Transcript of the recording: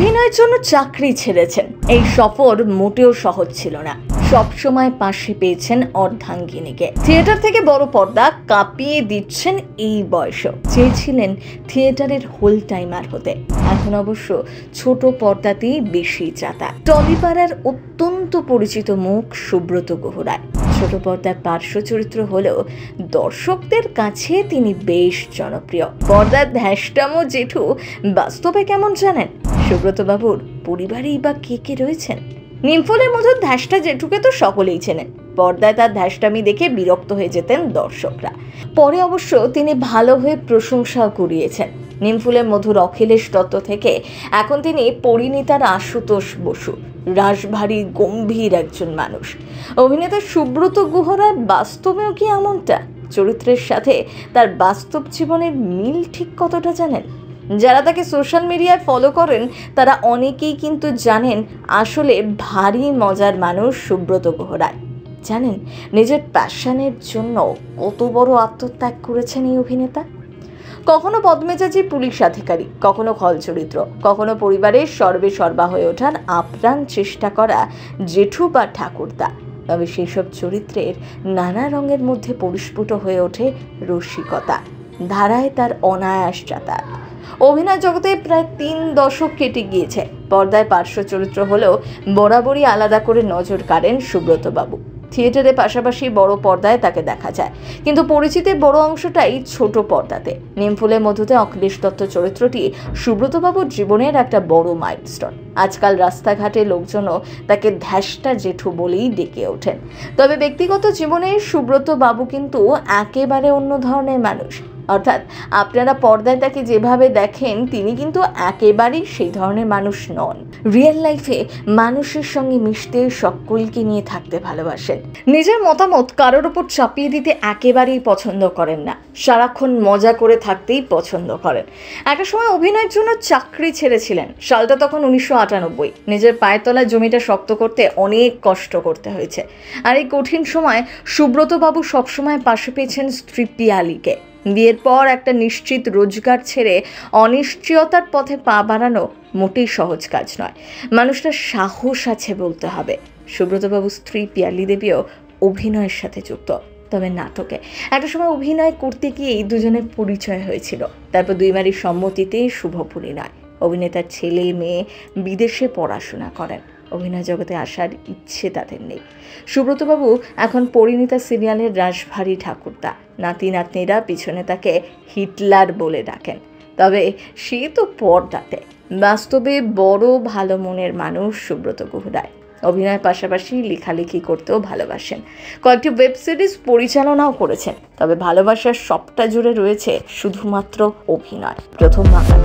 অভিনয়ের জন্য চাকরি ছেড়েছেন। এই সফর মোটেও সহজ ছিল না। সবসময় পাশে পেয়েছেন অর্ধাঙ্গিনীকে। থিয়েটার থেকে বড় পর্দা কাঁপিয়ে দিচ্ছেন এই বয়সেও। চেয়েছিলেন থিয়েটারের হোল টাইমার হতে। এখন অবশ্য ছোট পর্দাতেই বেশি যাতা। টলিপাড়ার অত্যন্ত পরিচিত মুখ সুব্রত গুহ রায়। ছোট পর্দার পার্শ্ব চরিত্র হলেও দর্শকদের কাছে তিনি বেশ জনপ্রিয়। পর্দার ধ্যাসটামো জেঠু বাস্তবে কেমন জানেন? সুব্রত বাবুর পরিবারেই বা কে কে রয়েছেন? নিমফুলের মধুর ধ্যাসটা জেঠুকে তো সকলেই চেনেন। পর্দায় তার ধ্যাসটামি দেখে বিরক্ত হয়ে যেতেন দর্শকরা। পরে অবশ্য তিনি ভালো হয়ে প্রশংসাও কুড়িয়েছেন। নিমফুলের মধুর অখিলেশ দত্ত থেকে এখন তিনি পরিণীতার আশুতোষ বসু। রাশভারী গম্ভীর একজন মানুষ। অভিনেতা সুব্রত গুহ রায় বাস্তবেও কি এমনটা? চরিত্রের সাথে তার বাস্তব জীবনের মিল ঠিক কতটা জানেন? যারা তাকে সোশ্যাল মিডিয়ায় ফলো করেন তারা অনেকেই কিন্তু জানেন আসলে ভারী মজার মানুষ সুব্রত গুহ রায়। জানেন নিজের প্যাশনের জন্য কত বড় আত্মত্যাগ করেছেন এই অভিনেতা। কখনো বদমেজাজি পুলিশ আধিকারিক, কখনো খল চরিত্র, কখনো পরিবারের সর্বে সর্বা হয়ে ওঠার আপ্রাণ চেষ্টা করা জেঠু বা ঠাকুরদা। তবে সেসব চরিত্রের নানা রঙের মধ্যে পরিস্ফুট হয়ে ওঠে রসিকতা। ধারায় তার অনায়াস যাতায়াত। অভিনয় জগতে প্রায় 3 দশক কেটে গিয়েছে। পর্দায় পার্শ্ব চরিত্র হলেও বরাবরই আলাদা করে নজর কাড়েন সুব্রত বাবু। থিয়েটারের পাশাপাশি বড় পর্দায় তাকে দেখা যায়, কিন্তু পরিচিতির বড় অংশটাই ছোট পর্দাতে। নিমফুলের মধুতে অখিলেশ দত্ত চরিত্রটি সুব্রতবাবুর জীবনের একটা বড় মাইলস্টোন। আজকাল রাস্তাঘাটে লোকজনও তাকে ধ্যাসটা জেঠু বলেই ডেকে ওঠেন। তবে ব্যক্তিগত জীবনে সুব্রত বাবু কিন্তু একেবারে অন্য ধরনের মানুষ। অর্থাৎ আপনারা পর্দায় তাকে যেভাবে দেখেন তিনি কিন্তু একেবারেই সেই ধরনের মানুষ নন। রিয়েল লাইফে মানুষের সঙ্গে মিশতে, সকলকে নিয়ে থাকতে ভালোবাসেন। নিজের মতামত কারোর উপর চাপিয়ে দিতে একেবারেই পছন্দ করেন না। সারাক্ষণ মজা করে থাকতেই পছন্দ করেন। একটা সময় অভিনয়ের জন্য চাকরি ছেড়েছিলেন। সালটা তখন 1998। নিজের পায়ের তলায় জমিটা শক্ত করতে অনেক কষ্ট করতে হয়েছে। আর এই কঠিন সময় সুব্রত বাবু সবসময় পাশে পেয়েছেন স্ত্রী পিয়ালিকে। বিয়ের পর একটা নিশ্চিত রোজগার ছেড়ে অনিশ্চয়তার পথে পা বাড়ানো মোটেই সহজ কাজ নয়। মানুষটার সাহস আছে বলতে হবে। সুব্রতবাবুর স্ত্রী পিয়ালি দেবীও অভিনয়ের সাথে যুক্ত, তবে নাটকে। একটা সময় অভিনয় করতে গিয়েই দুজনের পরিচয় হয়েছিল। তারপর দুই বাড়ির সম্মতিতে শুভ পরিণয়। অভিনেতার ছেলে মেয়ে বিদেশে পড়াশোনা করেন। অভিনয় জগতে আসার ইচ্ছে তাদের নেই। সুব্রতবাবু এখন পরিণীতা সিরিয়ালের রাশভারী ঠাকুরদা। নাতি নাতনিরা পিছনে তাকে হিটলার বলে ডাকেন। তবে সে তো পর্দাতে। বাস্তবে বড় ভালো মনের মানুষ সুব্রত গুহ রায়। অভিনয়ের পাশাপাশি লেখালেখি করতেও ভালোবাসেন। কয়েকটি ওয়েব সিরিজ পরিচালনাও করেছেন। তবে ভালোবাসার সবটা জুড়ে রয়েছে শুধুমাত্র অভিনয়। প্রথম বাংলা।